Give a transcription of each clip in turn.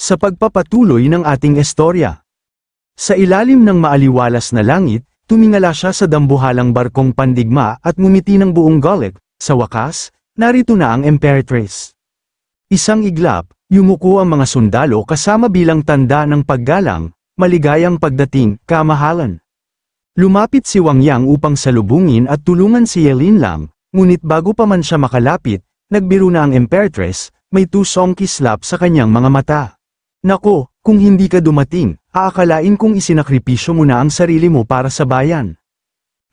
sa pagpapatuloy ng ating istorya. Sa ilalim ng maaliwalas na langit, tumingala siya sa dambuhalang barkong pandigma at ngumiti ng buong galit. Sa wakas, narito na ang Emperatris. Isang iglap, yumuko ang mga sundalo kasama bilang tanda ng paggalang, maligayang pagdating, kamahalan. Lumapit si Wang Yang upang salubungin at tulungan si Yelinlang, ngunit bago pa man siya makalapit, nagbiro na ang Emperatris, may tusong kislap sa kanyang mga mata. Nako, kung hindi ka dumating, aakalain kong isinakripisyo mo na ang sarili mo para sa bayan.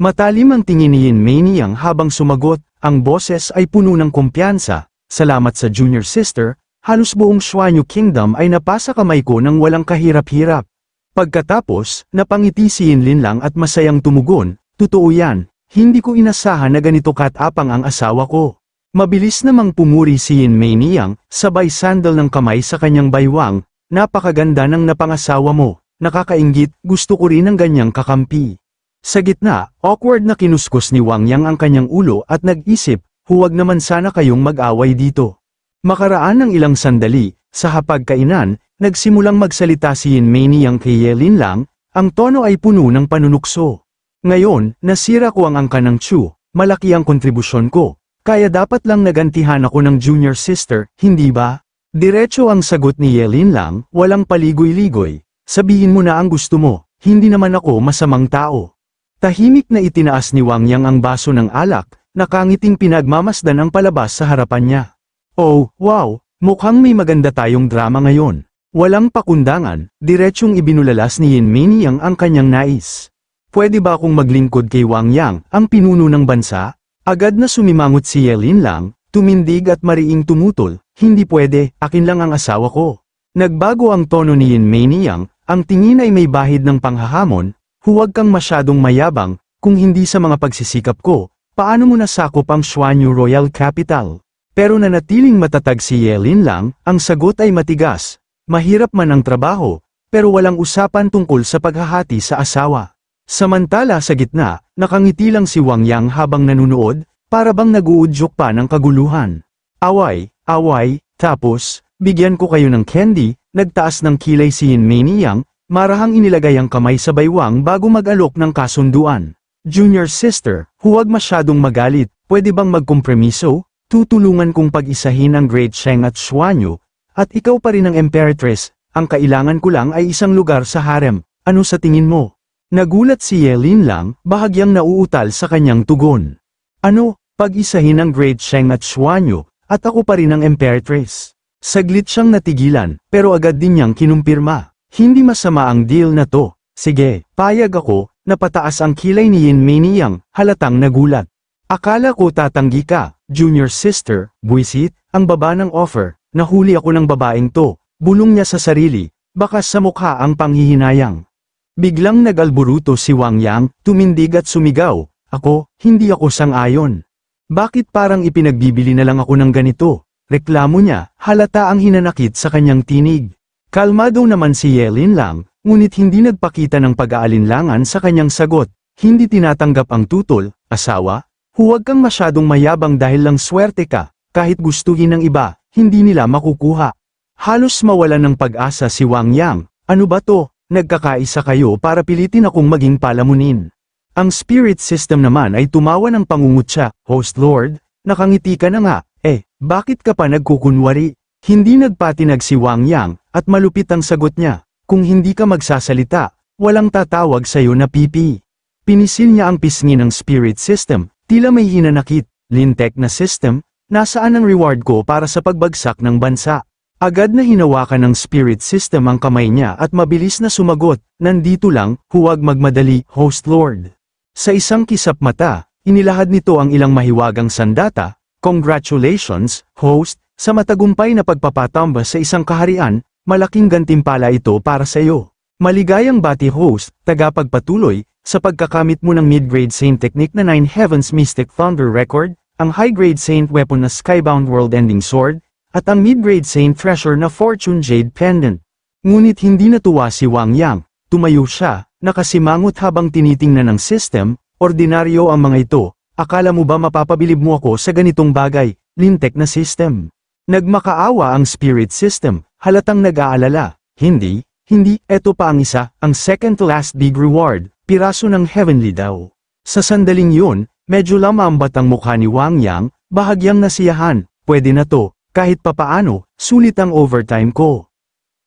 Matalim ang tingin ni Yin Meiniang habang sumagot, ang boses ay puno ng kumpiyansa. Salamat sa junior sister, halos buong Xuanyu Kingdom ay napasa kamay ko nang walang kahirap-hirap. Pagkatapos, napangiti si Yinlinlang at masayang tumugon, totoo yan, hindi ko inasahan na ganito katapang ang asawa ko. Mabilis namang pumuri si Yin Meiniang, sabay sandal ng kamay sa kanyang baywang, napakaganda ng napangasawa mo, nakakainggit, gusto ko rin ng ganyang kakampi. Sa gitna, awkward na kinuskus ni Wang Yang ang kanyang ulo at nag-isip, huwag naman sana kayong mag-away dito. Makaraan ng ilang sandali, sa hapagkainan, nagsimulang magsalita si Yin Meiniang kay Yelinlang, ang tono ay puno ng panunukso. Ngayon, nasira ko ang angka ng Chu, malaki ang kontribusyon ko. Kaya dapat lang nagantihan ako ng junior sister, hindi ba? Diretso ang sagot ni Yelinlang, walang paligoy-ligoy. Sabihin mo na ang gusto mo, hindi naman ako masamang tao. Tahimik na itinaas ni Wang Yang ang baso ng alak, nakangiting pinagmamasdan ang palabas sa harapan niya. Oh, wow, mukhang may maganda tayong drama ngayon. Walang pakundangan, diretsyong ibinulalas ni Yin Meiniang ang kanyang nais. Pwede ba akong maglingkod kay Wang Yang, ang pinuno ng bansa? Agad na sumimangot si Yelinlang, tumindig at mariing tumutol, hindi pwede, akin lang ang asawa ko. Nagbago ang tono ni Yin Meiniang, ang tingin ay may bahid ng panghahamon, huwag kang masyadong mayabang, kung hindi sa mga pagsisikap ko, paano mo nasakop ang Xuanyu Royal Capital? Pero nanatiling matatag si Yelinlang, ang sagot ay matigas, mahirap man ang trabaho, pero walang usapan tungkol sa paghahati sa asawa. Samantala sa gitna, nakangiti lang si Wang Yang habang nanunood, para bang nag-uudyok pa ng kaguluhan. Away, tapos, bigyan ko kayo ng candy, nagtaas ng kilay si Yin Meiniang, marahang inilagay ang kamay sa baywang bago mag-alok ng kasunduan. Junior sister, huwag masyadong magalit, pwede bang magkompromiso? Tutulungan kong pag-isahin ang Great Sheng at Xuanyu, at ikaw pa rin ang Emperatris, ang kailangan ko lang ay isang lugar sa harem, ano sa tingin mo? Nagulat si Yelinlang, bahagyang nauutal sa kanyang tugon. Ano, pag-isahin ang Great Sheng at Xuanyu, at ako pa rin ang Emperatris. Saglit siyang natigilan, pero agad din niyang kinumpirma. Hindi masama ang deal na to. Sige, payag ako, napataas ang kilay ni Yin Meiniang, halatang nagulat. Akala ko tatanggi ka, junior sister, buwisit, ang baba ng offer, nahuli ako ng babaeng to, bulong niya sa sarili, baka sa mukha ang panghihinayang. Biglang nag-alburuto si Wang Yang, tumindig at sumigaw, ako, hindi ako sang-ayon. Bakit parang ipinagbibili na lang ako ng ganito? Reklamo niya, halata ang hinanakit sa kanyang tinig. Kalmado naman si Yelinlang, ngunit hindi nagpakita ng pag-aalinlangan sa kanyang sagot, hindi tinatanggap ang tutol, asawa, huwag kang masyadong mayabang dahil lang swerte ka, kahit gustuhin ng iba, hindi nila makukuha. Halos mawalan ng pag-asa si Wang Yang, ano ba to? Nagkakaisa kayo para pilitin akong maging palamunin. Ang spirit system naman ay tumawa ng pangungutya, host lord, nakangiti ka na nga, bakit ka pa nagkukunwari? Hindi nagpatinag si Wang Yang, at malupit ang sagot niya, kung hindi ka magsasalita, walang tatawag sa'yo na pipi. Pinisil niya ang pisngi ng spirit system, tila may hinanakit, lintek na system, nasaan ang reward ko para sa pagbagsak ng bansa? Agad na hinawakan ng spirit system ang kamay niya at mabilis na sumagot, nandito lang, huwag magmadali, host lord. Sa isang kisap mata, inilahad nito ang ilang mahiwagang sandata, congratulations, host, sa matagumpay na pagpapatamba sa isang kaharian, malaking gantimpala ito para sa iyo. Maligayang bati host, tagapagpatuloy, sa pagkakamit mo ng mid-grade Saint technique na 9 Heavens Mystic Thunder Record, ang high-grade Saint weapon na Skybound World-Ending Sword, at ang mid-grade Saint Treasure na Fortune Jade Pendant. Ngunit hindi natuwa si Wang Yang, tumayo siya, nakasimangot habang tinitingnan ng system, ordinaryo ang mga ito, akala mo ba mapapabilib mo ako sa ganitong bagay, lintek na system. Nagmakaawa ang spirit system, halatang nag-aalala. Hindi, eto pa ang isa, ang second to last big reward, piraso ng heavenly daw. Sa sandaling yun, medyo lamambat ang mukha ni Wang Yang, bahagyang nasiyahan, pwede na to, kahit papaano, sulit ang overtime ko.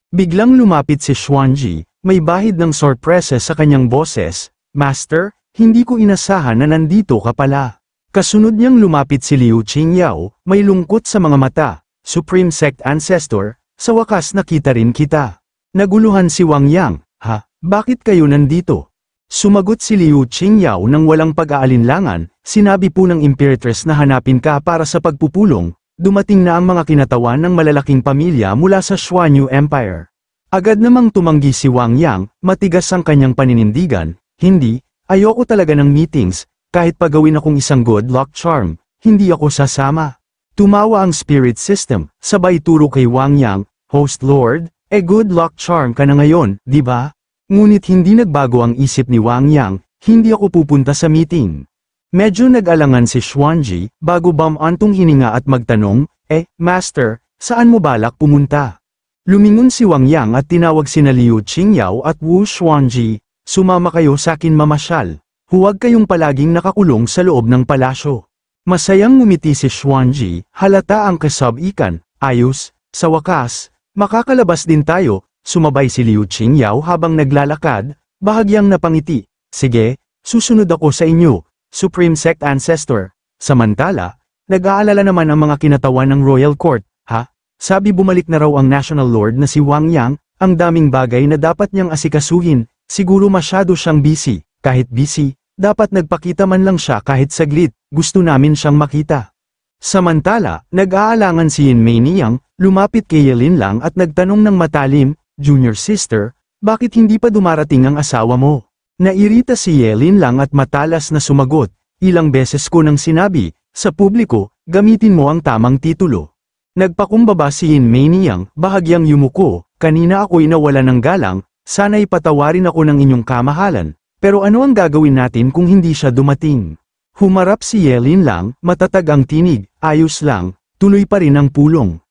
Biglang lumapit si Xuanji, may bahid ng sorpresa sa kanyang boses, Master, hindi ko inasahan na nandito ka pala. Kasunod niyang lumapit si Liu Qingyao, may lungkot sa mga mata, Supreme Sect Ancestor, sa wakas nakita rin kita. Naguluhan si Wang Yang, ha, bakit kayo nandito? Sumagot si Liu Qingyao nang walang pag-aalinlangan, sinabi po ng Imperatress na hanapin ka para sa pagpupulong, dumating na ang mga kinatawan ng malalaking pamilya mula sa Xuanyu Empire. Agad namang tumanggi si Wang Yang, matigas ang kanyang paninindigan, hindi, ayoko talaga ng meetings, kahit pagawin akong isang good luck charm, hindi ako sasama. Tumawa ang spirit system, sabay turo kay Wang Yang, Host Lord, good luck charm ka na ngayon, di ba? Ngunit hindi nagbago ang isip ni Wang Yang, hindi ako pupunta sa meeting. Medyo nag-alangan si Xuanji, bago bumantong hininga at magtanong, Master, saan mo balak pumunta? Lumingon si Wang Yang at tinawag sina Liu Qingyao at Wu Xuanji, sumama kayo sa akin mamasyal. Huwag kayong palaging nakakulong sa loob ng palasyo. Masayang ngumiti si Xuanji, halata ang kasab-ikan, ayos, sa wakas, makakalabas din tayo. Sumabay si Liu Qingyao habang naglalakad, bahagyang napangiti. Sige, susunod ako sa inyo, Supreme Sect Ancestor. Samantala, nag-aalala naman ang mga kinatawan ng Royal Court, ha? Sabi bumalik na raw ang National Lord na si Wang Yang, ang daming bagay na dapat niyang asikasuhin, siguro masyado siyang busy, kahit busy, dapat nagpakita man lang siya kahit saglit, gusto namin siyang makita. Samantala, nag-aalangan si Yin Mei Niyang, lumapit kay Yelin Lang at nagtanong ng matalim, Junior sister, bakit hindi pa dumarating ang asawa mo? Nairita si Yelin Lang at matalas na sumagot, ilang beses ko nang sinabi, sa publiko, gamitin mo ang tamang titulo. Nagpakumbaba si Yin Mei Niyang, bahagyang yumuko, kanina ako'y nawala ng galang, sana'y patawarin ako ng inyong kamahalan, pero ano ang gagawin natin kung hindi siya dumating? Humarap si Yelin Lang, matatag ang tinig, ayos lang, tuloy pa rin ang pulong.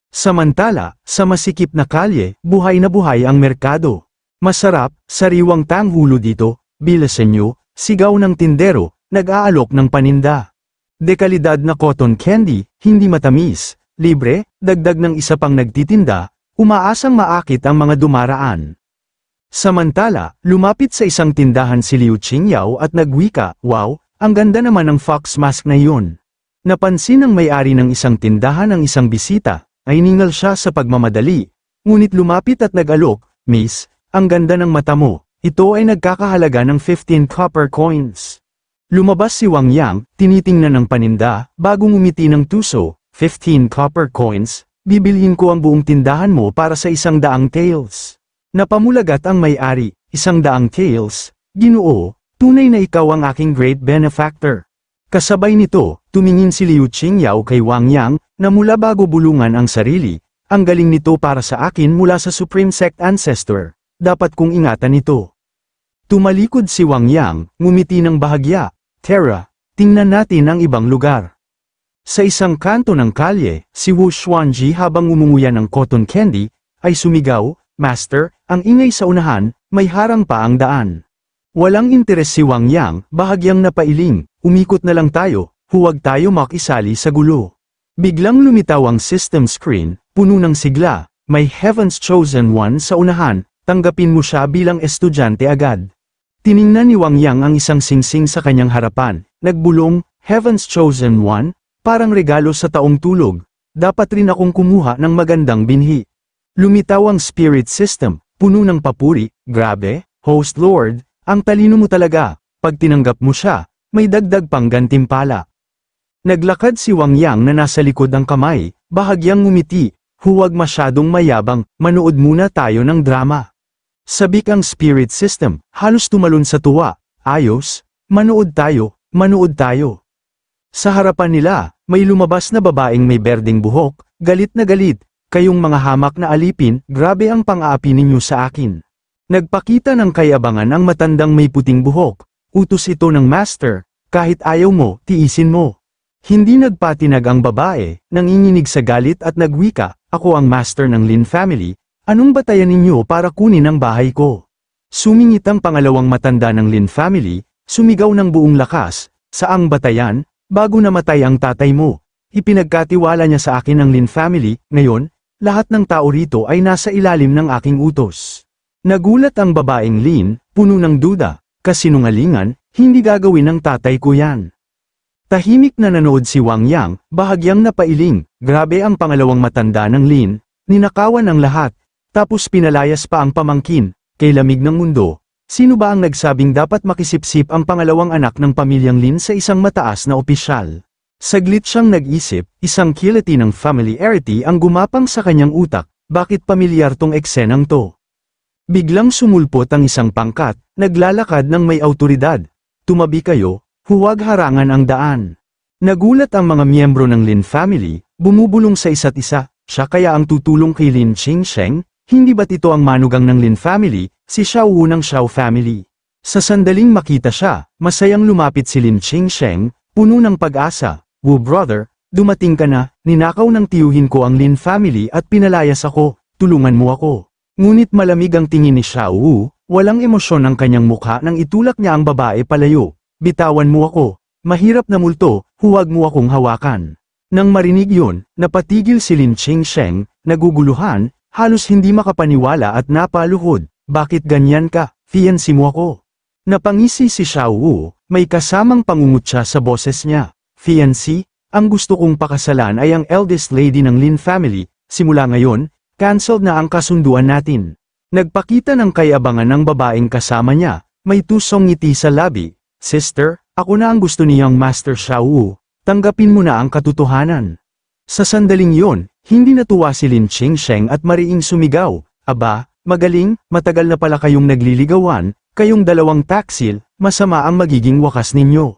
Samantala, sa masikip na kalye, buhay na buhay ang merkado. Masarap, sariwang tanghulo dito, bilasan nyo, sigaw ng tindero, nag-aalok ng paninda. Dekalidad na cotton candy, hindi matamis, libre, dagdag ng isa pang nagtitinda, umaasang maakit ang mga dumaraan. Samantala, lumapit sa isang tindahan si Liu Qingyao at nagwika, wow, ang ganda naman ng fox mask na yun. Napansin ng may-ari ng isang tindahan ang isang bisita, ay ningal siya sa pagmamadali, ngunit lumapit at nag-alok, Miss, ang ganda ng mata mo, ito ay nagkakahalaga ng 15 copper coins. Lumabas si Wang Yang, tinitingnan ng paninda, bago ngumiti ng tuso, 15 copper coins, bibilhin ko ang buong tindahan mo para sa 100 taels. Napamulagat ang may-ari, 100 taels, Ginoo, tunay na ikaw ang aking great benefactor. Kasabay nito, tumingin si Liu Qingyao kay Wang Yang, na mula bago bulungan ang sarili, ang galing nito para sa akin mula sa Supreme Sect Ancestor, dapat kong ingatan ito. Tumalikod si Wang Yang, ngumiti ng bahagya, Tara, tingnan natin ang ibang lugar. Sa isang kanto ng kalye, si Wu Xuanji habang umunguya ng cotton candy, ay sumigaw, Master, ang ingay sa unahan, may harang pa ang daan. Walang interes si Wang Yang, bahagyang napailing, umikot na lang tayo, huwag tayo makisali sa gulo. Biglang lumitaw ang system screen, puno ng sigla, may Heaven's Chosen One sa unahan, tanggapin mo siya bilang estudyante agad. Tiningnan ni Wang Yang ang isang singsing sa kanyang harapan, nagbulong, Heaven's Chosen One, parang regalo sa taong tulog, dapat rin akong kumuha ng magandang binhi. Lumitaw ang spirit system, puno ng papuri, grabe, Host Lord, ang talino mo talaga, pag tinanggap mo siya, may dagdag pang gantimpala. Naglakad si Wang Yang na nasa likod ng kamay, bahagyang ngumiti, huwag masyadong mayabang, manood muna tayo ng drama. Sabik ang spirit system, halos tumalon sa tuwa, ayos, manood tayo, manood tayo. Sa harapan nila, may lumabas na babaeng may berdeng buhok, galit na galit, kayong mga hamak na alipin, grabe ang pang-aapi ninyo sa akin. Nagpakita ng kayabangan ang matandang may puting buhok, utos ito ng master, kahit ayaw mo, tiisin mo. Hindi nagpatinag ang babae, nanginginig sa galit at nagwika, "Ako ang master ng Lin family, anong batayan ninyo para kunin ang bahay ko?" Sumingit ang pangalawang matanda ng Lin family, sumigaw ng buong lakas, "Saang batayan? Bago namatay ang tatay mo. Ipinagkatiwala niya sa akin ang Lin family, ngayon, lahat ng tao rito ay nasa ilalim ng aking utos." Nagulat ang babaeng Lin, puno ng duda, "Kasinungalingan, hindi gagawin ng tatay ko yan." Tahimik na nanood si Wang Yang, bahagyang napailing, grabe ang pangalawang matanda ng Lin, ninakawan ang lahat, tapos pinalayas pa ang pamangkin, kay lamig ng mundo. Sino ba ang nagsabing dapat makisipsip ang pangalawang anak ng pamilyang Lin sa isang mataas na opisyal? Saglit siyang nag-isip, isang kiliti ng familiarity ang gumapang sa kanyang utak, bakit pamilyar tong eksenang to? Biglang sumulpot ang isang pangkat, naglalakad ng may autoridad. "Tumabi kayo, huwag harangan ang daan." Nagulat ang mga miyembro ng Lin family, bumubulong sa isa't isa, siya kaya ang tutulong kay Lin Qingsheng, hindi ba't ito ang manugang ng Lin family, si Xiao Wu ng Xiao family? Sa sandaling makita siya, masayang lumapit si Lin Qingsheng, puno ng pag-asa, "Wu brother, dumating ka na, ninakaw ng tiyuhin ko ang Lin family at pinalayas ako, tulungan mo ako." Ngunit malamig ang tingin ni Xiao Wu, walang emosyon ang kanyang mukha nang itulak niya ang babae palayo. "Bitawan mo ako. Mahirap na multo, huwag mo akong hawakan." Nang marinig yun, napatigil si Lin Qingsheng, naguguluhan, halos hindi makapaniwala at napaluhod. "Bakit ganyan ka? Fiancé mo ako." Napangisi si Xiao Wu, may kasamang pangungutya sa boses niya. "Fiancé? Ang gusto kong pakasalan ay ang eldest lady ng Lin family, simula ngayon, cancelled na ang kasunduan natin." Nagpakita ng kayabangan ng babaeng kasama niya, may tusong ngiti sa labi. "Sister, ako na ang gusto niyang Master Xiao Wu, tanggapin mo na ang katotohanan." Sa sandaling yon, hindi natuwa si Lin Qingsheng at mariing sumigaw, "Aba, magaling, matagal na pala kayong nagliligawan, kayong dalawang taksil, masama ang magiging wakas ninyo."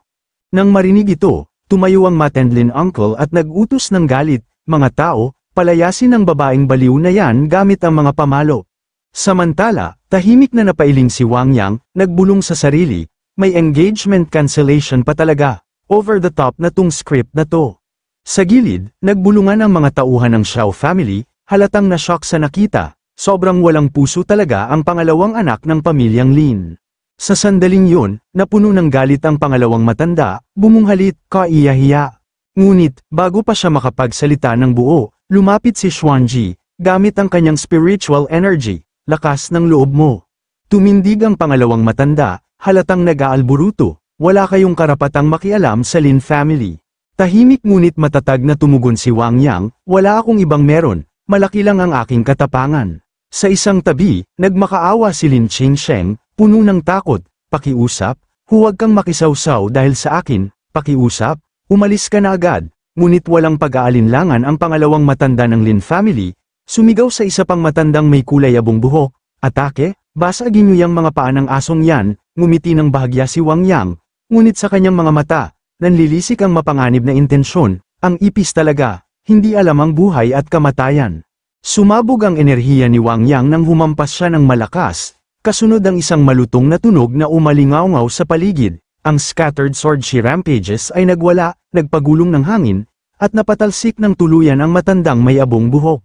Nang marinig ito, tumayo ang matendlin uncle at nag-utos ng galit, "Mga tao, palayasin ang babaeng baliw na yan gamit ang mga pamalo." Samantala, tahimik na napailing si Wang Yang, nagbulong sa sarili, "May engagement cancellation pa talaga, over the top na tung script na to." Sa gilid, nagbulungan ang mga tauhan ng Xiao family, halatang na-shock sa nakita, sobrang walang puso talaga ang pangalawang anak ng pamilyang Lin. Sa sandaling yun, napuno ng galit ang pangalawang matanda, bumunghalit, kaiyahiya. Ngunit, bago pa siya makapagsalita ng buo, lumapit si Xuanji, gamit ang kanyang spiritual energy, "Lakas ng loob mo." Tumindig ang pangalawang matanda, halatang nag-aalburuto, "Wala kayong karapatang makialam sa Lin family." Tahimik ngunit matatag na tumugon si Wang Yang, "Wala akong ibang meron, malaki lang ang aking katapangan." Sa isang tabi, nagmakaawa si Lin Qingsheng, puno ng takot, "Pakiusap, huwag kang makisawsaw dahil sa akin, pakiusap, umalis ka na agad." Ngunit walang pag-aalinlangan ang pangalawang matanda ng Lin family, sumigaw sa isa pang matandang may kulay abong buhok, "Atake, basagin niyo yang mga paa ng asong yan." Ngumiti ng bahagya si Wang Yang, ngunit sa kanyang mga mata, nanlilisik ang mapanganib na intensyon, ang ipis talaga, hindi alam ang buhay at kamatayan. Sumabog ang enerhiya ni Wang Yang nang humampas siya ng malakas, kasunod ang isang malutong na tunog na umalingaw-ngaw sa paligid, ang scattered sword she rampages ay nagwala, nagpagulong ng hangin, at napatalsik ng tuluyan ang matandang may abong buhok.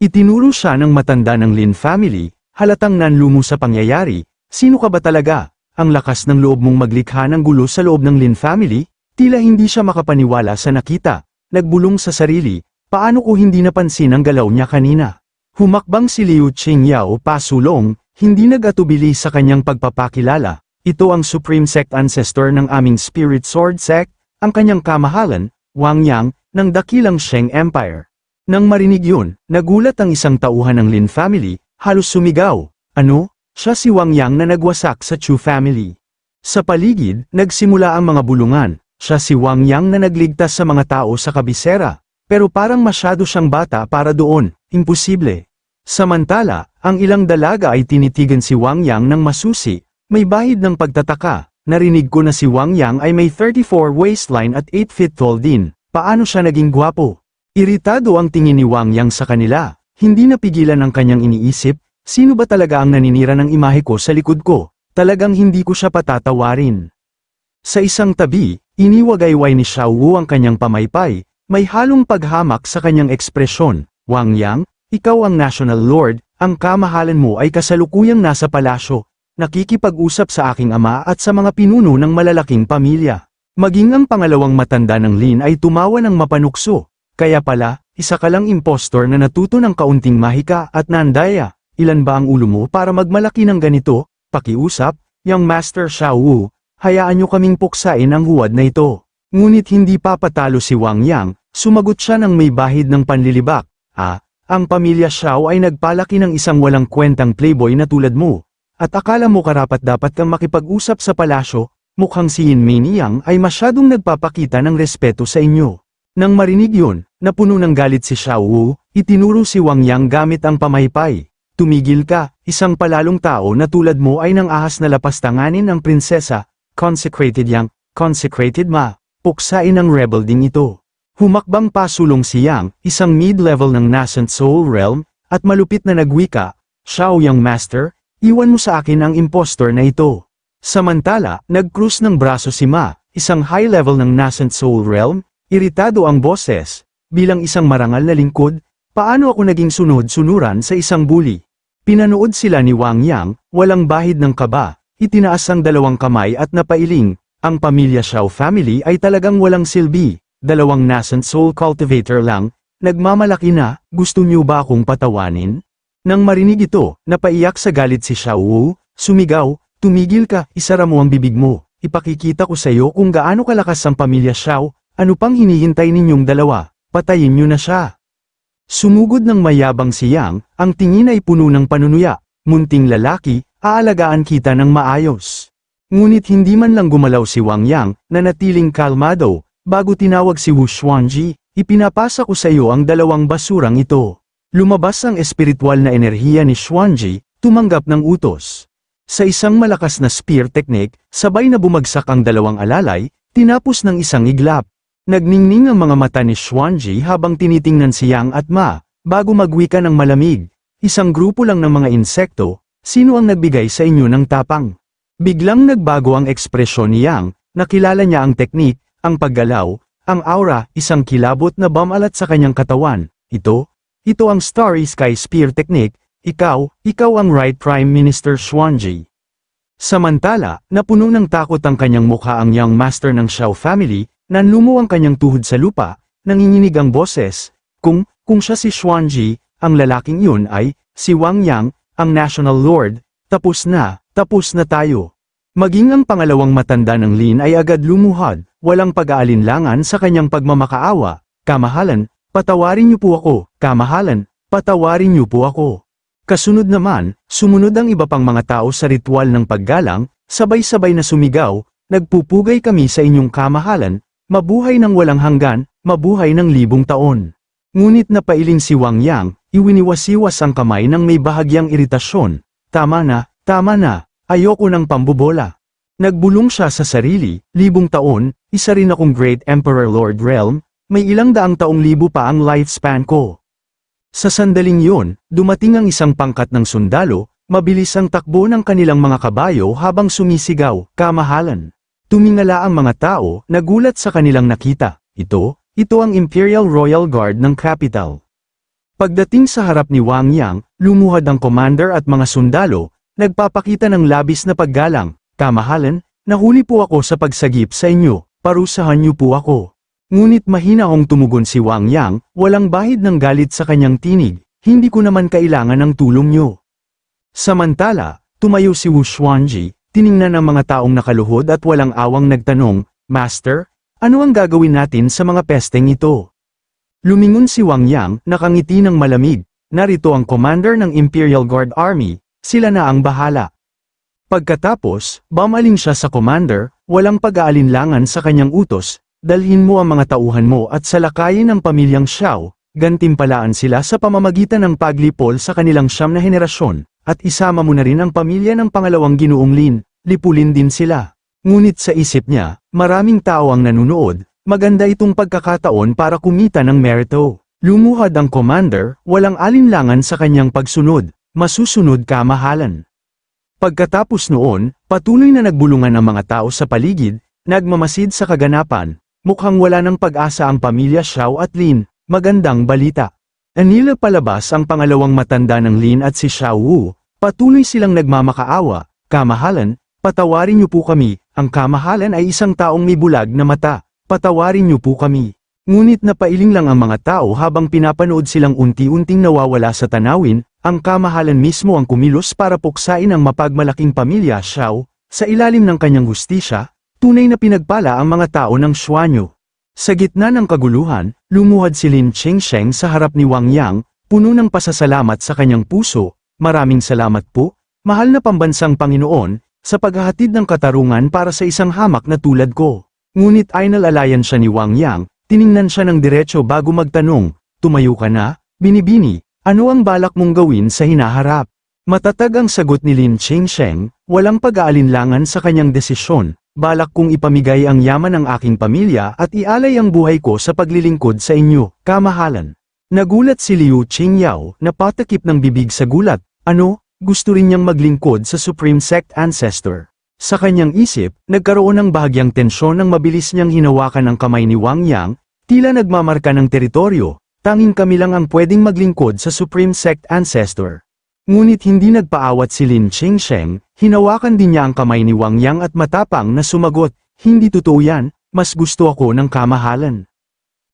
Itinuro siya ng matanda ng Lin family, halatang nanlumo sa pangyayari, "Sino ka ba talaga? Ang lakas ng loob mong maglikha ng gulo sa loob ng Lin family?" Tila hindi siya makapaniwala sa nakita, nagbulong sa sarili, "Paano ko hindi napansin ang galaw niya kanina?" Humakbang si Liu Qingyao pasulong, hindi nag-atubili sa kanyang pagpapakilala, "Ito ang Supreme Sect Ancestor ng aming Spirit Sword Sect, ang kanyang kamahalan, Wang Yang, ng dakilang Sheng Empire." Nang marinig yun, nagulat ang isang tauhan ng Lin family, halos sumigaw, "Ano? Siya si Wang Yang na nagwasak sa Chu family." Sa paligid, nagsimula ang mga bulungan, "Siya si Wang Yang na nagligtas sa mga tao sa kabisera, pero parang masyado siyang bata para doon, imposible." Samantala, ang ilang dalaga ay tinitigan si Wang Yang ng masusi, may bahid ng pagtataka, "Narinig ko na si Wang Yang ay may 34 waistline at 8 feet tall din, paano siya naging gwapo?" Iritado ang tingin ni Wang Yang sa kanila, hindi napigilan ang kanyang iniisip, "Sino ba talaga ang naninira ng imahe ko sa likod ko? Talagang hindi ko siya patatawarin." Sa isang tabi, Iniwagayway ni Xiao Wu ang kanyang pamaypay, may halong paghamak sa kanyang ekspresyon. Wang Yang, ikaw ang National Lord, ang kamahalan mo ay kasalukuyang nasa palasyo, nakikipag-usap sa aking ama at sa mga pinuno ng malalaking pamilya. Maging ang pangalawang matanda ng Lin ay tumawa ng mapanukso, kaya pala, isa ka lang impostor na natuto ng kaunting mahika at nandaya. Ilan ba ang ulo mo para magmalaki ng ganito? Pakiusap, Young Master Xiao Wu, hayaan niyo kaming puksain ang huwad na ito. Ngunit hindi papatalo si Wang Yang, sumagot siya ng may bahid ng panlilibak. Ang pamilya Xiao ay nagpalaki ng isang walang kwentang playboy na tulad mo. At akala mo karapat-dapat kang makipag-usap sa palasyo, mukhang si Yin Meiniang ay masyadong nagpapakita ng respeto sa inyo. Nang marinig yun, napuno ng galit si Xiao Wu, itinuro si Wang Yang gamit ang pamaypay. Tumigil ka, isang palalong tao na tulad mo ay nang ahas na lapastanganin ang prinsesa, consecrated Yang, consecrated ma, puksain ang rebel ding ito. Humakbang pasulong si Yang, isang mid-level ng nascent soul realm, at malupit na nagwika, Xiao Young Master, iwan mo sa akin ang impostor na ito. Samantala, nag-cruise ng braso si Ma, isang high-level ng nascent soul realm, iritado ang boses, bilang isang marangal na lingkod, paano ako naging sunod-sunuran sa isang bully? Pinanood sila ni Wang Yang, walang bahid ng kaba, itinaas ang dalawang kamay at napailing, ang pamilya Xiao family ay talagang walang silbi, dalawang nascent soul cultivator lang, nagmamalaki na, gusto niyo ba akong patawanin? Nang marinig ito, napaiyak sa galit si Xiao Wu, sumigaw, tumigil ka, isara mo ang bibig mo, ipakikita ko sa iyo kung gaano kalakas ang pamilya Xiao, ano pang hinihintay ninyong dalawa, patayin niyo na siya. Sumugod ng mayabang si Yang, ang tingin ay puno ng panunuya, munting lalaki, aalagaan kita ng maayos. Ngunit hindi man lang gumalaw si Wang Yang, na natiling kalmado, bago tinawag si Wu Xuanji, ipinapasa ko sa iyo ang dalawang basurang ito. Lumabas ang espiritual na enerhiya ni Xuanji, tumanggap ng utos. Sa isang malakas na spear technique, sabay na bumagsak ang dalawang alalay, tinapos ng isang iglap. Nagningning ang mga mata ni Xuanji habang tinitingnan si Yang at Ma, bago magwika ng malamig. Isang grupo lang ng mga insekto, sino ang nagbigay sa inyo ng tapang? Biglang nagbago ang ekspresyon ni Yang, nakilala niya ang teknik, ang paggalaw, ang aura, isang kilabot na bamalat sa kanyang katawan. Ito ang Starry Sky Spear Technique, ikaw ang Right Prime Minister Xuanji. Samantala, napuno ng takot ang kanyang mukha ang Young Master ng Xiao family, nanlumo ang kanyang tuhod sa lupa, nanginginig ang boses, kung siya si Xuanji, ang lalaking yun ay, si Wang Yang, ang National Lord, tapos na tayo. Maging ang pangalawang matanda ng Lin ay agad lumuhad, walang pag-aalinlangan sa kanyang pagmamakaawa, kamahalan, patawarin niyo po ako, kamahalan, patawarin niyo po ako. Kasunod naman, sumunod ang iba pang mga tao sa ritual ng paggalang, sabay-sabay na sumigaw, nagpupugay kami sa inyong kamahalan, mabuhay ng walang hanggan, mabuhay ng 1000 taon. Ngunit napailing si Wang Yang, iwiniwas-iwas ang kamay ng may bahagyang iritasyon. Tama na, ayoko ng pambobola. Nagbulong siya sa sarili, 1000 taon, isa rin akong Great Emperor Lord Realm, may ilang daang taong libo pa ang lifespan ko. Sa sandaling yun, dumating ang isang pangkat ng sundalo, mabilis ang takbo ng kanilang mga kabayo habang sumisigaw, kamahalan. Tumingala ang mga tao, nagulat sa kanilang nakita. Ito ang Imperial Royal Guard ng capital. Pagdating sa harap ni Wang Yang, lumuhad ang commander at mga sundalo, nagpapakita ng labis na paggalang. Kamahalan, nahuli po ako sa pagsagip sa inyo, parusahan niyo po ako. Ngunit mahina hong tumugon si Wang Yang, walang bahid ng galit sa kanyang tinig, hindi ko naman kailangan ng tulong niyo. Samantala, tumayo si Wu Xuanji, tiningnan ang mga taong nakaluhod at walang awang nagtanong, Master, ano ang gagawin natin sa mga pesteng ito? Lumingon si Wang Yang, nakangiti ng malamig, narito ang commander ng Imperial Guard Army, sila na ang bahala. Pagkatapos, bumaling siya sa commander, walang pag-aalinlangan sa kanyang utos, dalhin mo ang mga tauhan mo at salakayin ang pamilyang Xiao, gantimpalaan sila sa pamamagitan ng paglipol sa kanilang 9 na henerasyon, at isama mo na rin ang pamilya ng pangalawang Ginoong Lin, lipulin din sila. Ngunit sa isip niya, maraming tao ang nanunood, maganda itong pagkakataon para kumita ng merito. Lumuhad ang commander, walang alinlangan sa kanyang pagsunod, masusunod kamahalan. Pagkatapos noon, patuloy na nagbulungan ang mga tao sa paligid, nagmamasid sa kaganapan, mukhang wala ng pag-asa ang pamilya Xiao at Lin, magandang balita. Anila palabas ang pangalawang matanda ng Lin at si Xiao Wu, patuloy silang nagmamakaawa, kamahalan, patawarin niyo po kami, ang kamahalan ay isang taong may bulag na mata, patawarin niyo po kami. Ngunit napailing lang ang mga tao habang pinapanood silang unti-unting nawawala sa tanawin, ang kamahalan mismo ang kumilos para puksain ang mapagmalaking pamilya Xiao, sa ilalim ng kanyang hustisya, tunay na pinagpala ang mga tao ng Xuanyu. Sa gitna ng kaguluhan, lumuhad si Lin Chengsheng sa harap ni Wang Yang, puno ng pasasalamat sa kanyang puso, maraming salamat po, mahal na pambansang Panginoon, sa paghahatid ng katarungan para sa isang hamak na tulad ko. Ngunit ay nalalayan siya ni Wang Yang, tiningnan siya ng diretso bago magtanong, tumayo ka na, binibini, ano ang balak mong gawin sa hinaharap? Matatag ang sagot ni Lin Chengsheng, walang pag-aalinlangan sa kanyang desisyon, balak kong ipamigay ang yaman ng aking pamilya at ialay ang buhay ko sa paglilingkod sa inyo, kamahalan. Nagulat si Liu Qingyao, napatakip ng bibig sa gulat, ano, gusto rin niyang maglingkod sa Supreme Sect Ancestor. Sa kanyang isip, nagkaroon ng bahagyang tensyon nang mabilis niyang hinawakan ang kamay ni Wang Yang, tila nagmamarka ng teritoryo, tanging kami lang ang pwedeng maglingkod sa Supreme Sect Ancestor. Ngunit hindi nagpaawat si Lin Chengsheng, hinawakan din niya ang kamay ni Wang Yang at matapang na sumagot, hindi totoo yan, mas gusto ako ng kamahalan.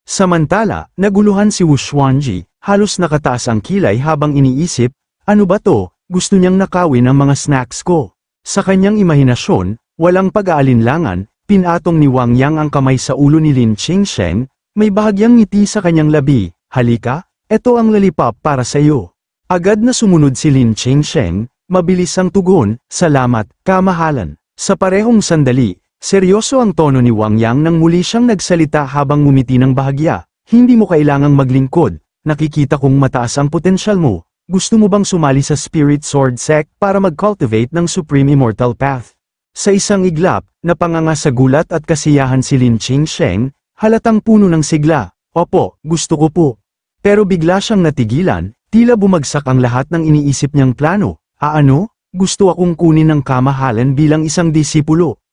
Samantala, naguluhan si Wu Xuanji, halos nakataas ang kilay habang iniisip, ano ba to, gusto niyang nakawin ang mga snacks ko. Sa kanyang imahinasyon, walang pag-aalinlangan, pinatong ni Wang Yang ang kamay sa ulo ni Lin Chengsheng, may bahagyang ngiti sa kanyang labi, halika, eto ang lollipop para sa iyo. Agad na sumunod si Lin Chengsheng, mabilis ang tugon, salamat, kamahalan. Sa parehong sandali, seryoso ang tono ni Wang Yang nang muli siyang nagsalita habang ngumiti ng bahagya, hindi mo kailangang maglingkod, nakikita kong mataas ang potensyal mo. Gusto mo bang sumali sa Spirit Sword Sect para mag-cultivate ng Supreme Immortal Path? Sa isang iglap, napanganga sa gulat at kasiyahan si Lin Chengsheng, halatang puno ng sigla, opo, gusto ko po. Pero bigla siyang natigilan, tila bumagsak ang lahat ng iniisip niyang plano, ano? Gusto akong kunin ng kamahalan bilang isang disipulo.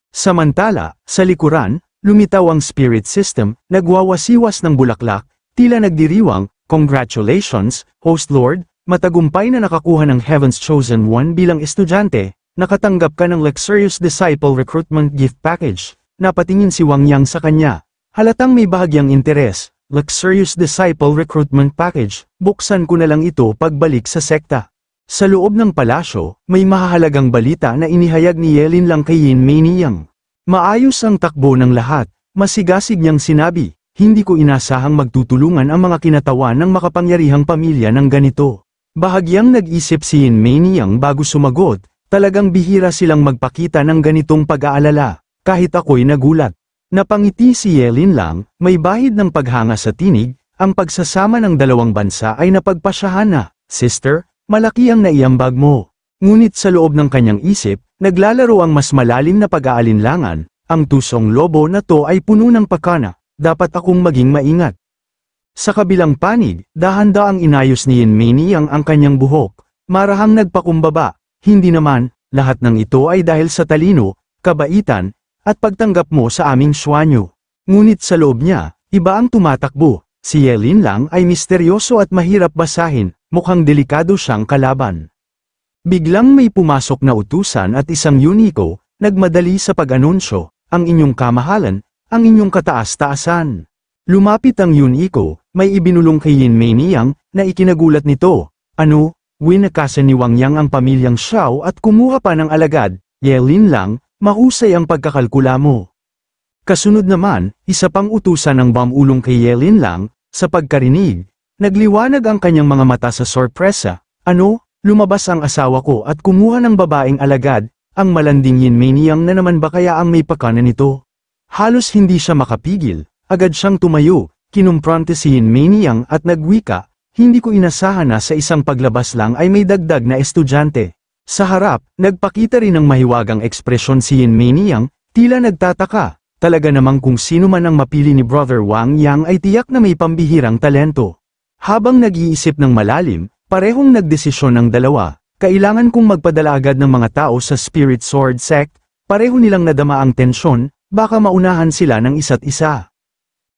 Samantala, sa likuran, lumitaw ang spirit system, nagwawasiwas ng bulaklak, tila nagdiriwang, congratulations, Host Lord, matagumpay na nakakuha ng Heaven's Chosen One bilang estudyante, nakatanggap ka ng Luxurious Disciple Recruitment Gift Package. Napatingin si Wang Yang sa kanya. Halatang may bahagyang interes, Luxurious Disciple Recruitment Package, buksan ko na lang ito pagbalik sa sekta. Sa loob ng palasyo, may mahahalagang balita na inihayag ni Yelin lang kay Yin Meiniang. Maayos ang takbo ng lahat, masigasig niyang sinabi. Hindi ko inasahang magtutulungan ang mga kinatawan ng makapangyarihang pamilya ng ganito. Bahagyang nag-isip si Yin Meiniang bago sumagot, talagang bihira silang magpakita ng ganitong pag-aalala, kahit ako'y nagulat. Napangiti si Yelin lang, may bahid ng paghanga sa tinig, ang pagsasama ng dalawang bansa ay napagpasyahan na, Sister, malaki ang naiambag mo. Ngunit sa loob ng kanyang isip, naglalaro ang mas malalim na pag-aalinlangan, ang tusong lobo na to ay puno ng pakana. Dapat akong maging maingat. Sa kabilang panig, dahan-daang inayos ni Yin Meiniang ang kanyang buhok, marahang nagpakumbaba, hindi naman, lahat ng ito ay dahil sa talino, kabaitan, at pagtanggap mo sa aming Xuanyu. Ngunit sa loob niya, iba ang tumatakbo, si Yelin lang ay misteryoso at mahirap basahin, mukhang delikado siyang kalaban. Biglang may pumasok na utusan at isang Yuniko, nagmadali sa pag-anunsyo, ang inyong kamahalan, ang inyong kataas-taasan. Lumapit ang Yuniko, may ibinulong kay Yin Meiniang, na ikinagulat nito. Ano, winakasan ni Wang Yang ang pamilyang Xiao at kumuha pa ng alagad, Yelin lang, mahusay ang pagkakalkula mo. Kasunod naman, isa pang utusan ng bamulong kay Yelin lang, sa pagkarinig, nagliwanag ang kanyang mga mata sa sorpresa. Ano, lumabas ang asawa ko at kumuha ng babaeng alagad, ang malanding Yin Meiniang na naman ba kaya ang may pakana nito? Halos hindi siya makapigil, agad siyang tumayo, kinumpronte si Yin Meiniang at nagwika, hindi ko inasahan na sa isang paglabas lang ay may dagdag na estudyante. Sa harap, nagpakita rin ng mahiwagang ekspresyon si Yin Meiniang, tila nagtataka, talaga namang kung sino man ang mapili ni Brother Wang Yang ay tiyak na may pambihirang talento. Habang nag-iisip ng malalim, parehong nagdesisyon ng dalawa, kailangan kong magpadala agad ng mga tao sa Spirit Sword Sect, pareho nilang nadama ang tensyon, baka maunahan sila ng isa't isa.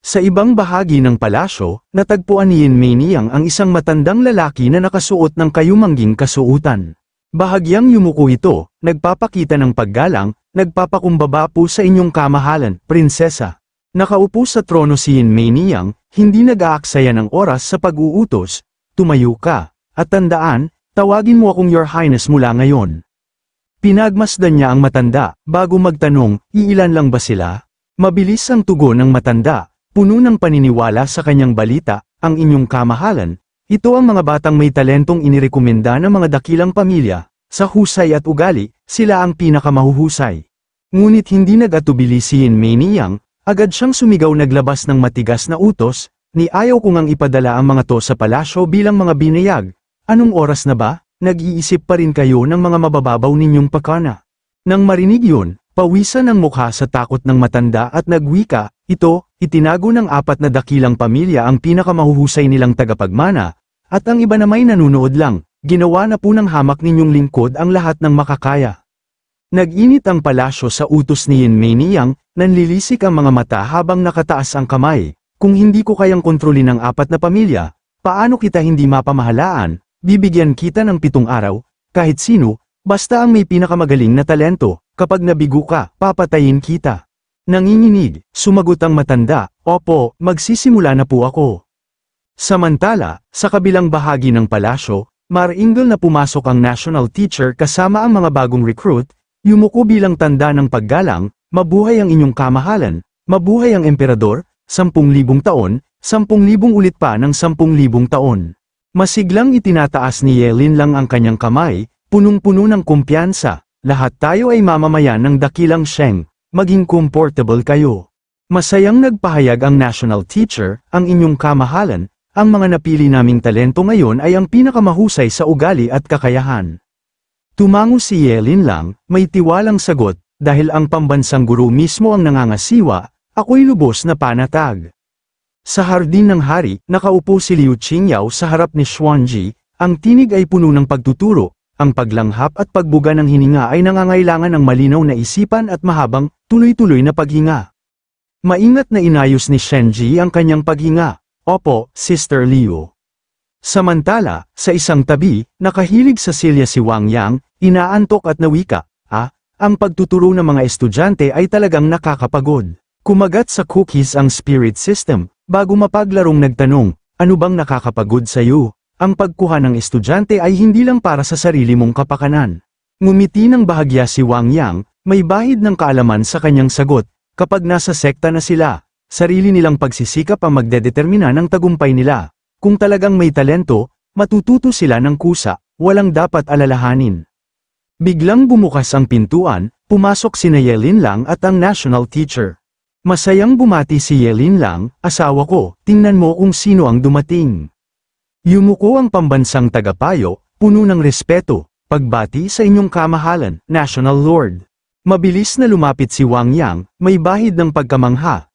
Sa ibang bahagi ng palasyo, natagpuan ni Yin Meiniang ang isang matandang lalaki na nakasuot ng kayumangging kasuutan. Bahagyang yumuko ito, nagpapakita ng paggalang, nagpapakumbaba po sa inyong kamahalan, prinsesa. Nakaupo sa trono si Yin Meiniang, hindi nag-aaksaya ng oras sa pag-uutos, tumayo ka, at tandaan, tawagin mo akong Your Highness mula ngayon. Pinagmasdan niya ang matanda, bago magtanong, iilan lang ba sila? Mabilis ang tugon ng matanda. Puno ng paniniwala sa kanyang balita, ang inyong kamahalan, ito ang mga batang may talentong inirekomenda ng mga dakilang pamilya, sa husay at ugali, sila ang pinakamahuhusay. Ngunit hindi nag-atubili si Yin Meiniang, agad siyang sumigaw naglabas ng matigas na utos, ni ayaw ko ngang ipadala ang mga to sa palasyo bilang mga binayag. Anong oras na ba? Nag-iisip pa rin kayo ng mga mabababaw ninyong pakana. Nang marinig yun, pawisan ang mukha sa takot ng matanda at nagwika, ito, itinago ng 4 na dakilang pamilya ang pinakamahuhusay nilang tagapagmana, at ang iba na may nanunood lang, ginawa na po ng hamak ninyong lingkod ang lahat ng makakaya. Nag-init ang palasyo sa utos ni Yin Meiniang, nanlilisik ang mga mata habang nakataas ang kamay. Kung hindi ko kayang kontrolin ang 4 na pamilya, paano kita hindi mapamahalaan? Bibigyan kita ng 7 araw, kahit sino, basta ang may pinakamagaling na talento, kapag nabigo ka, papatayin kita. Nanginginig, sumagot ang matanda, opo, magsisimula na po ako. Samantala, sa kabilang bahagi ng palasyo, maringal na pumasok ang national teacher kasama ang mga bagong recruit, yumuko bilang tanda ng paggalang, mabuhay ang inyong kamahalan, mabuhay ang emperador, 10,000 taon, 10,000 ulit pa ng 10,000 taon. Masiglang itinataas ni Yelin lang ang kanyang kamay, punong-puno ng kumpiyansa, lahat tayo ay mamamayan ng dakilang Sheng. Maging comfortable kayo. Masayang nagpahayag ang national teacher, ang inyong kamahalan, ang mga napili naming talento ngayon ay ang pinakamahusay sa ugali at kakayahan. Tumango si Yelin lang, may tiwalang sagot, dahil ang pambansang guro mismo ang nangangasiwa, ako'y lubos na panatag. Sa hardin ng hari, nakaupo si Liu Qingyao sa harap ni Xuanji, ang tinig ay puno ng pagtuturo. Ang paglanghap at pagbuga ng hininga ay nangangailangan ng malinaw na isipan at mahabang, tuloy-tuloy na paghinga. Maingat na inayos ni Shenji ang kanyang paghinga. Opo, Sister Liu. Samantala, sa isang tabi, nakahilig sa silya si Wang Yang, inaantok at nawika, ang pagtuturo ng mga estudyante ay talagang nakakapagod. Kumagat sa cookies ang spirit system, bago mapaglarong nagtanong, ano bang nakakapagod sa'yo? Ang pagkuha ng estudyante ay hindi lang para sa sarili mong kapakanan. Ngumiti ng bahagya si Wang Yang, may bahid ng kaalaman sa kanyang sagot, kapag nasa sekta na sila, sarili nilang pagsisikap ang magdedetermina ng tagumpay nila. Kung talagang may talento, matututo sila ng kusa, walang dapat alalahanin. Biglang bumukas ang pintuan, pumasok sina Yelin lang at ang national teacher. Masayang bumati si Yelin lang, asawa ko, tingnan mo kung sino ang dumating. Yumuko ang pambansang tagapayo, puno ng respeto, pagbati sa inyong kamahalan, National Lord. Mabilis na lumapit si Wang Yang, may bahid ng pagkamangha,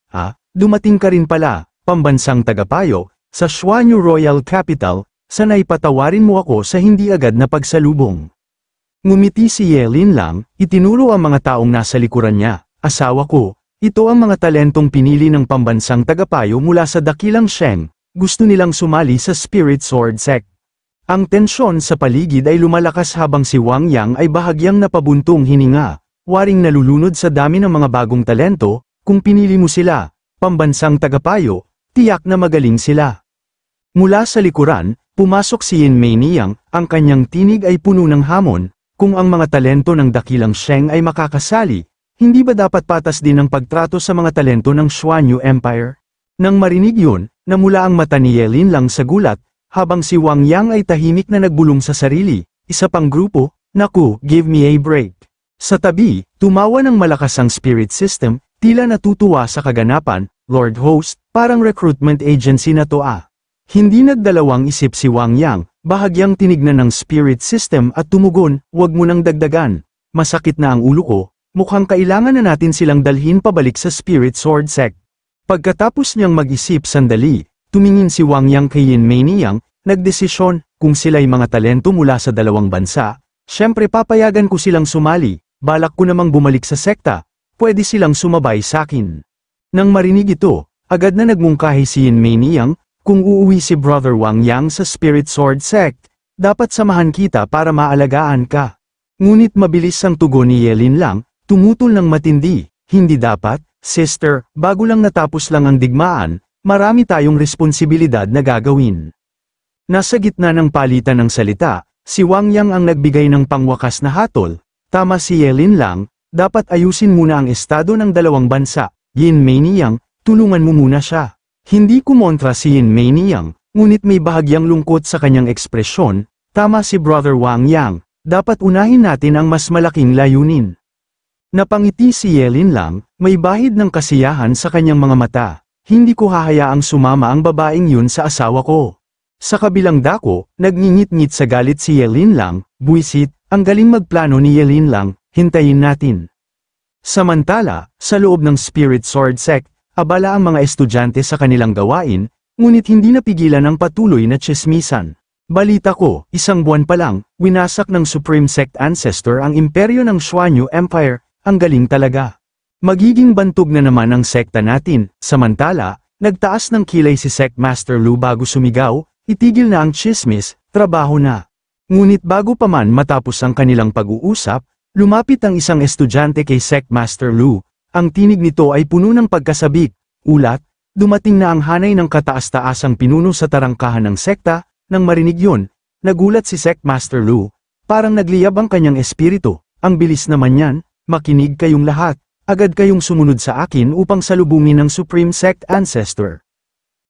dumating ka rin pala, pambansang tagapayo, sa Xuanyu Royal Capital, sanay patawarin mo ako sa hindi agad na pagsalubong. Ngumiti si Yelin lang, itinuro ang mga taong nasa likuran niya, asawa ko, ito ang mga talentong pinili ng pambansang tagapayo mula sa dakilang Sheng. Gusto nilang sumali sa Spirit Sword Sect. Ang tensyon sa paligid ay lumalakas habang si Wang Yang ay bahagyang napabuntong hininga, waring nalulunod sa dami ng mga bagong talento, kung pinili mo sila, pambansang tagapayo, tiyak na magaling sila. Mula sa likuran, pumasok si Yin Meiniang, ang kanyang tinig ay puno ng hamon, kung ang mga talento ng dakilang Sheng ay makakasali, hindi ba dapat patas din ang pagtrato sa mga talento ng Xuanyu Empire? Nang marinig yun, namula ang mata ni Yelin lang sa gulat, habang si Wang Yang ay tahimik na nagbulong sa sarili, isa pang grupo, naku, give me a break. Sa tabi, tumawa ng malakas ang spirit system, tila natutuwa sa kaganapan, Lord Host, parang recruitment agency na to . Hindi nagdalawang isip si Wang Yang, bahagyang tinignan ng spirit system at tumugon, wag mo nang dagdagan, masakit na ang ulo ko, mukhang kailangan na natin silang dalhin pabalik sa Spirit Sword Sect. Pagkatapos niyang mag-isip sandali, tumingin si Wang Yang kay Yin Meiniang, nagdesisyon, kung sila'y mga talento mula sa dalawang bansa, syempre papayagan ko silang sumali, balak ko namang bumalik sa sekta, pwede silang sumabay sakin. Nang marinig ito, agad na nagmungkahi si Yin Mei Niyang, kung uuwi si Brother Wang Yang sa Spirit Sword Sect, dapat samahan kita para maalagaan ka. Ngunit mabilis ang tugon ni Yelin Lang, tumutol ng matindi, hindi dapat, sister, bago lang natapos lang ang digmaan, marami tayong responsibilidad na gagawin. Nasa gitna ng palitan ng salita, si Wang Yang ang nagbigay ng pangwakas na hatol, tama si Yelin Lang, dapat ayusin muna ang estado ng dalawang bansa, Yin Mei Niyang, tulungan mo muna siya. Hindi kumontra si Yin Mei Niyang, ngunit may bahagyang lungkot sa kanyang ekspresyon, tama si Brother Wang Yang, dapat unahin natin ang mas malaking layunin. Napangiti si Yelin Lang, may bahid ng kasiyahan sa kanyang mga mata, hindi ko hahayaang sumama ang babaeng yun sa asawa ko. Sa kabilang dako, nagngingit-ngit sa galit si Yelin Lang, buwisit, ang galing magplano ni Yelin Lang, hintayin natin. Samantala, sa loob ng Spirit Sword Sect, abala ang mga estudyante sa kanilang gawain, ngunit hindi napigilan ang patuloy na tsismisan. Balita ko, isang buwan pa lang, winasak ng Supreme Sect Ancestor ang imperyo ng Xuanyu Empire, ang galing talaga. Magiging bantog na naman ang sekta natin, samantala, nagtaas ng kilay si Sect Master Lu bago sumigaw, itigil na ang tsismis, trabaho na. Ngunit bago pa man matapos ang kanilang pag-uusap, lumapit ang isang estudyante kay Sect Master Lu, ang tinig nito ay puno ng pagkasabik, ulat, dumating na ang hanay ng kataas-taasang pinuno sa tarangkahan ng sekta. Nang marinig yun, nagulat si Sect Master Lu, parang nagliyab ang kanyang espiritu, ang bilis naman yan, makinig kayong lahat, agad kayong sumunod sa akin upang salubungin ang Supreme Sect Ancestor.